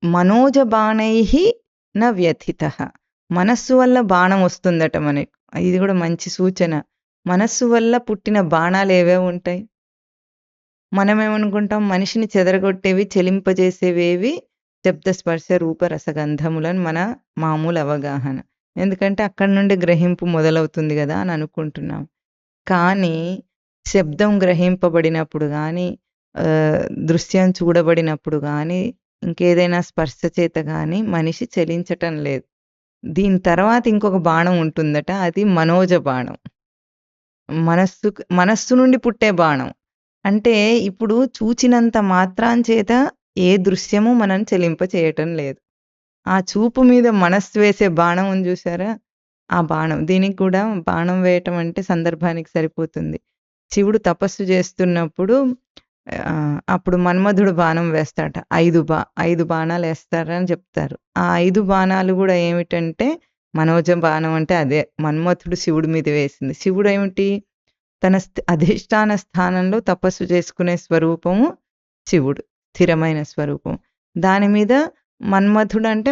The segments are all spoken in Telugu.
మనోజ బాణైః న వ్యథితః. మనస్సు వల్ల బాణం వస్తుందట మనకి. ఇది కూడా మంచి సూచన. మనస్సు వల్ల పుట్టిన బాణాలు ఏవేవి ఉంటాయి? మనమేమనుకుంటాం మనిషిని చెదరగొట్టేవి, చెలింపజేసేవేవి శబ్ద, స్పర్శ, రూప, రసగంధములని మన మామూలు అవగాహన. ఎందుకంటే అక్కడి నుండి గ్రహింపు మొదలవుతుంది గదా అని అనుకుంటున్నాం. కానీ శబ్దం గ్రహింపబడినప్పుడు గానీ, దృశ్యం చూడబడినప్పుడు గానీ, ఇంకేదైనా స్పర్శ చేత గానీ మనిషి చలించటం లేదు. దీని తర్వాత ఇంకొక బాణం ఉంటుందట. అది మనోజ బాణం. మనస్సు నుండి పుట్టే బాణం. అంటే ఇప్పుడు చూచినంత మాత్రాంచేత ఏ దృశ్యము మనం చెలింపచేయటం లేదు. ఆ చూపు మీద మనస్సు వేసే బాణం ఉంది జూసారా? ఆ బాణం. దీనికి కూడా బాణం వేయటం అంటే సందర్భానికి సరిపోతుంది. శివుడు తపస్సు చేస్తున్నప్పుడు అప్పుడు మన్మధుడు బాణం వేస్తాడట. 5 బాణాలేస్తారని చెప్తారు. ఆ 5 బాణాలు గూడా ఏమిటంటే మనోజ బాణం అంటే అదే. మన్మథుడు శివుడి మీద వేసింది. శివుడేమిటి? తన అధిష్టాన స్థానంలో తపస్సు చేసుకునే స్వరూపము శివుడు. స్థిరమైన స్వరూపం. దాని మీద మన్మథుడంటే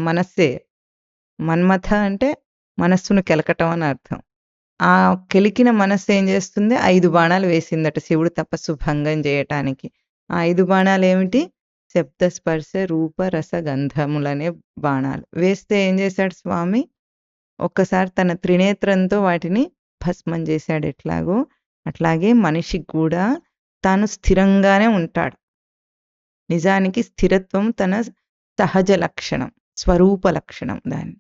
మనస్సే. మన్మథ అంటే మనస్సును కెలకటం అని అర్థం. ఆ కెలికిన మనస్సు ఏం చేస్తుంది? 5 బాణాలు వేసిందట శివుడు తపస్సు భంగం చేయటానికి. ఆ 5 బాణాలేమిటి? శబ్ద, స్పర్శ, రూప, రస, గంధములనే బాణాలు. వేస్తే ఏం చేశాడు స్వామి? ఒక్కసారి తన త్రినేత్రంతో వాటిని భస్మం చేశాడు ఎట్లాగో, అట్లాగే మనిషికి కూడా తాను స్థిరంగానే ఉంటాడు. నిజానికి స్థిరత్వం తన సహజ లక్షణం, స్వరూప లక్షణం దాన్ని.